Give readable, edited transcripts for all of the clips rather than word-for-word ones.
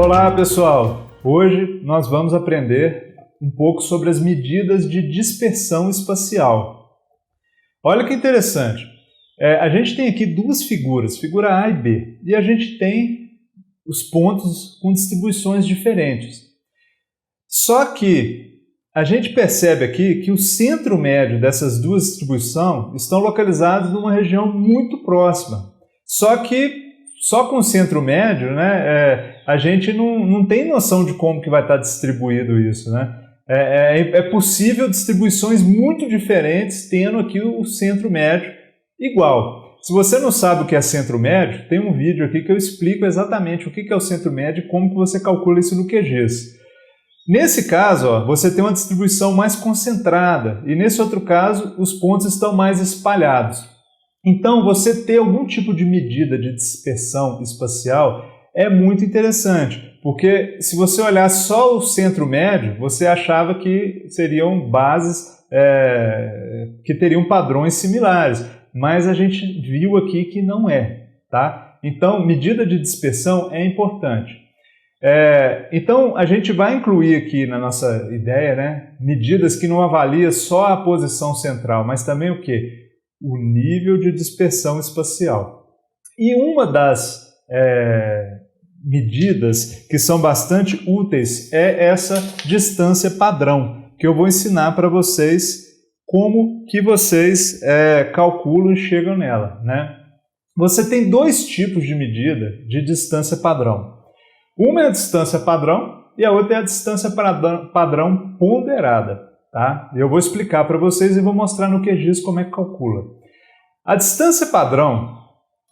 Olá pessoal, hoje nós vamos aprender um pouco sobre as medidas de dispersão espacial. Olha que interessante, a gente tem aqui duas figuras, figura A e B, e a gente tem os pontos com distribuições diferentes. Só que a gente percebe aqui que o centro médio dessas duas distribuições estão localizados numa região muito próxima. Só que só com o centro médio, né, a gente não tem noção de como que vai estar distribuído isso, né? É possível distribuições muito diferentes tendo aqui o centro médio igual. Se você não sabe o que é centro médio, tem um vídeo aqui que eu explico exatamente o que é o centro médio e como que você calcula isso no QGIS. Nesse caso, ó, você tem uma distribuição mais concentrada e nesse outro caso os pontos estão mais espalhados. Então, você ter algum tipo de medida de dispersão espacial é muito interessante, porque se você olhar só o centro médio, você achava que seriam bases que teriam padrões similares, mas a gente viu aqui que não é, tá? Então, medida de dispersão é importante. Então, a gente vai incluir aqui na nossa ideia, né, medidas que não avaliam só a posição central, mas também o quê? O nível de dispersão espacial. E uma das medidas que são bastante úteis é essa distância padrão, que eu vou ensinar para vocês como que vocês calculam e chegam nela, né? Você tem dois tipos de medida de distância padrão. Uma é a distância padrão e a outra é a distância padrão ponderada. Tá? Eu vou explicar para vocês e vou mostrar no QGIS como é que calcula. A distância padrão,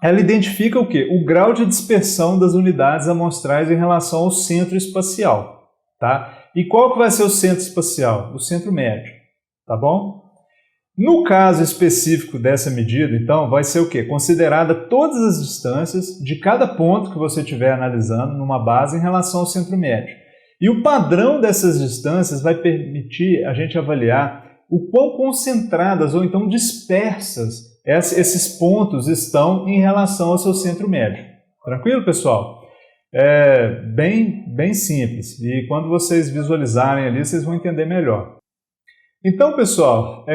ela identifica o quê? O grau de dispersão das unidades amostrais em relação ao centro espacial. Tá? E qual que vai ser o centro espacial? O centro médio. Tá bom? No caso específico dessa medida, então, vai ser o quê? Considerada todas as distâncias de cada ponto que você estiver analisando numa base em relação ao centro médio. E o padrão dessas distâncias vai permitir a gente avaliar o quão concentradas ou então dispersas esses pontos estão em relação ao seu centro médio. Tranquilo, pessoal? É bem simples. E quando vocês visualizarem ali, vocês vão entender melhor. Então, pessoal,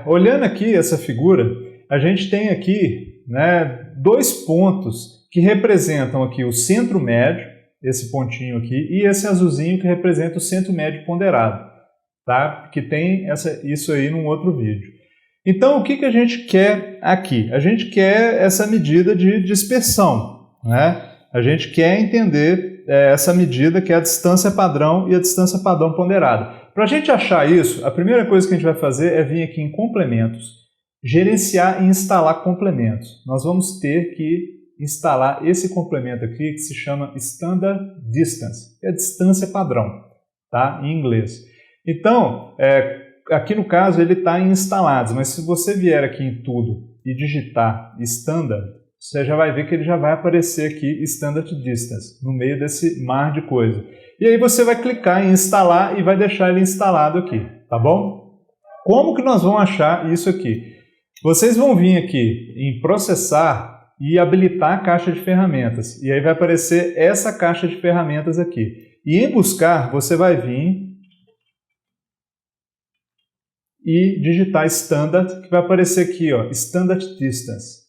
olhando aqui essa figura, a gente tem aqui, né, dois pontos que representam aqui o centro médio, esse pontinho aqui, e esse azulzinho que representa o centro médio ponderado, tá? Que tem isso aí num outro vídeo. Então, o que a gente quer aqui? A gente quer essa medida de dispersão, né? A gente quer entender essa medida que é a distância padrão e a distância padrão ponderada. Para a gente achar isso, a primeira coisa que a gente vai fazer é vir aqui em complementos, gerenciar e instalar complementos. Nós vamos ter que instalar esse complemento aqui que se chama Standard Distance, que é a distância padrão, tá? Em inglês. Então, aqui no caso ele está em instalados, mas se você vier aqui em tudo e digitar Standard, você já vai ver que ele já vai aparecer aqui Standard Distance, no meio desse mar de coisa. E aí você vai clicar em instalar e vai deixar ele instalado aqui, tá bom? Como que nós vamos achar isso aqui? Vocês vão vir aqui em processar e habilitar a caixa de ferramentas. E aí vai aparecer essa caixa de ferramentas aqui. E em buscar, você vai vir e digitar Standard, que vai aparecer aqui, ó, Standard Distance.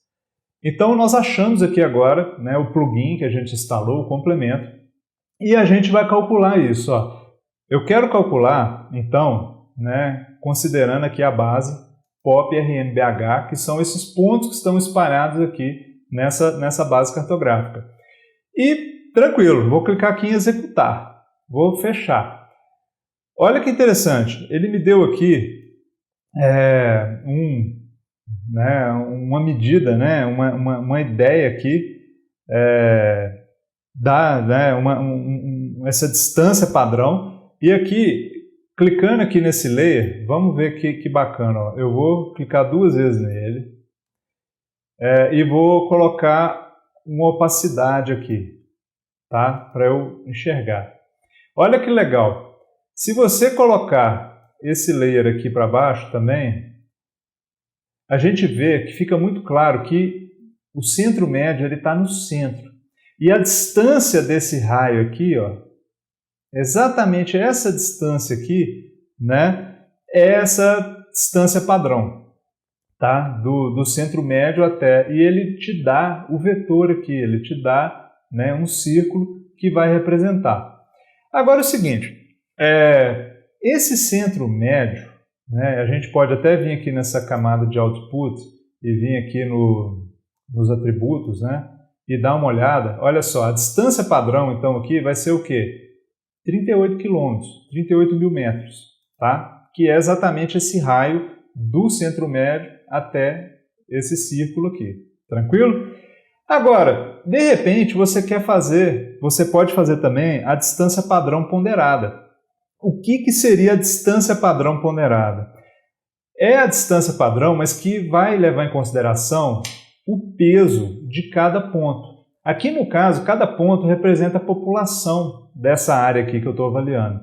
Então nós achamos aqui agora, né, o plugin que a gente instalou, o complemento, e a gente vai calcular isso. Ó. Eu quero calcular, então, né, considerando aqui a base POP RMBH, que são esses pontos que estão espalhados aqui nessa base cartográfica. E, tranquilo, vou clicar aqui em executar. Vou fechar. Olha que interessante, ele me deu aqui uma medida, né, uma ideia aqui essa distância padrão. E aqui, clicando aqui nesse layer, vamos ver que bacana. Ó. Eu vou clicar duas vezes nele e vou colocar uma opacidade aqui, tá? Para eu enxergar. Olha que legal. Se você colocar esse layer aqui para baixo também, a gente vê que fica muito claro que o centro médio está no centro. E a distância desse raio aqui, ó, exatamente essa distância aqui, né, é essa distância padrão, tá? Do centro médio até, e ele te dá o vetor aqui, ele te dá, né, um círculo que vai representar. Agora é o seguinte, esse centro médio, né, a gente pode até vir aqui nessa camada de output e vir aqui nos atributos, né, e dar uma olhada. Olha só, a distância padrão então aqui vai ser o quê? 38 quilômetros, 38 mil metros, tá? Que é exatamente esse raio do centro médio até esse círculo aqui, tranquilo? Agora, de repente você quer fazer, você pode fazer também a distância padrão ponderada. O que seria a distância padrão ponderada? É a distância padrão, mas que vai levar em consideração o peso de cada ponto. Aqui no caso, cada ponto representa a população dessa área aqui que eu estou avaliando.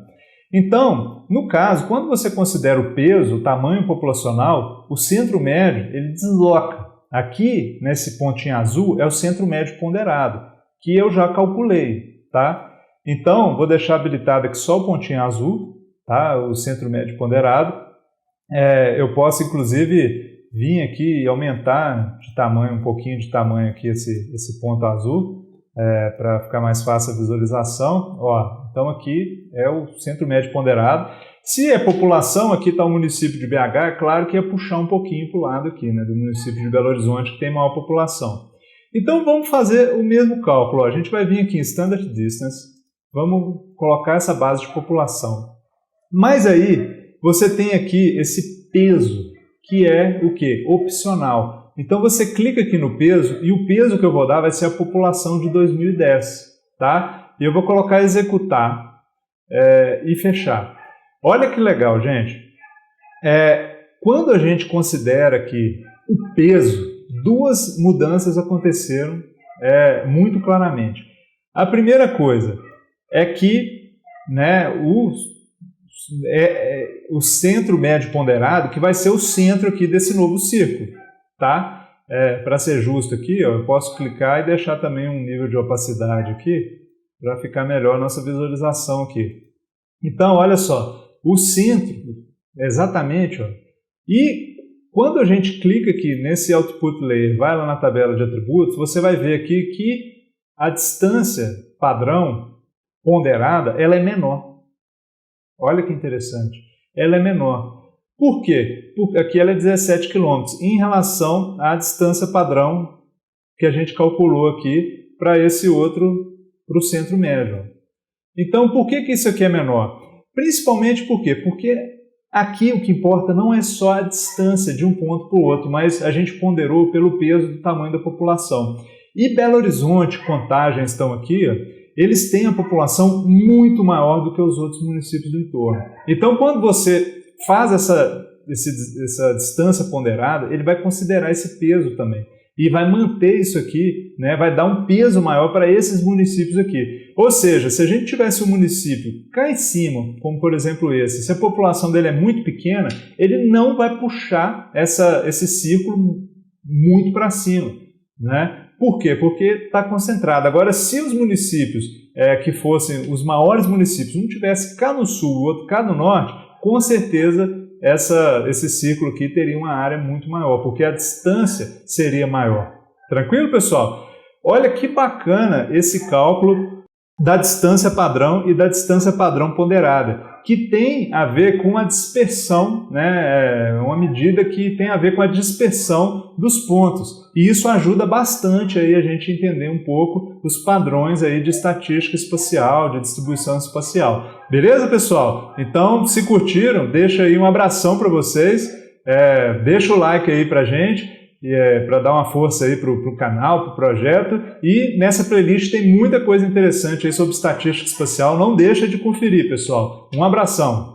Então, no caso, quando você considera o peso, o tamanho populacional, o centro médio ele desloca. Aqui, nesse pontinho azul, é o centro médio ponderado, que eu já calculei, tá? Então, vou deixar habilitado aqui só o pontinho azul, tá? O centro médio ponderado. Eu posso, inclusive, vir aqui e aumentar de tamanho, um pouquinho de tamanho aqui esse ponto azul, para ficar mais fácil a visualização. Ó, então aqui é o centro médio ponderado. Se é população, aqui está o município de BH, é claro que ia puxar um pouquinho para o lado aqui, né, do município de Belo Horizonte, que tem maior população. Então vamos fazer o mesmo cálculo. Ó. A gente vai vir aqui em Standard Distance, vamos colocar essa base de população. Mas aí você tem aqui esse peso, que é o quê? Opcional. Então você clica aqui no peso e o peso que eu vou dar vai ser a população de 2010, tá? E eu vou colocar executar e fechar. Olha que legal, gente. Quando a gente considera que o peso, duas mudanças aconteceram muito claramente. A primeira coisa é que, né, o centro médio ponderado, que vai ser o centro aqui desse novo círculo, tá? Para ser justo aqui, ó, eu posso clicar e deixar também um nível de opacidade aqui, para ficar melhor a nossa visualização aqui. Então, olha só, o centro, exatamente, ó, e quando a gente clica aqui nesse Output Layer, vai lá na tabela de atributos, você vai ver aqui que a distância padrão ponderada, ela é menor. Olha que interessante. Ela é menor. Por quê? Porque aqui ela é 17 km em relação à distância padrão que a gente calculou aqui para esse outro, para o centro médio. Então, por que isso aqui é menor? Principalmente por quê? Porque aqui o que importa não é só a distância de um ponto para o outro, mas a gente ponderou pelo peso do tamanho da população. E Belo Horizonte, Contagem estão aqui, ó, eles têm a população muito maior do que os outros municípios do entorno. Então, quando você faz essa distância ponderada, ele vai considerar esse peso também. E vai manter isso aqui, né, vai dar um peso maior para esses municípios aqui. Ou seja, se a gente tivesse um município cá em cima, como por exemplo esse, se a população dele é muito pequena, ele não vai puxar esse círculo muito para cima, né? Por quê? Porque está concentrado. Agora, se os municípios que fossem os maiores municípios, um tivesse cá no sul, o outro cá no norte, com certeza esse círculo aqui teria uma área muito maior, porque a distância seria maior. Tranquilo, pessoal? Olha que bacana esse cálculo da distância padrão e da distância padrão ponderada, que tem a ver com a dispersão, né? Uma medida que tem a ver com a dispersão dos pontos. E isso ajuda bastante aí a gente entender um pouco os padrões aí de estatística espacial, de distribuição espacial. Beleza, pessoal? Então, se curtiram, deixa aí um abração para vocês, deixa o like aí pra gente, para dar uma força aí para o canal, para o projeto. E nessa playlist tem muita coisa interessante aí sobre estatística espacial. Não deixa de conferir, pessoal. Um abração!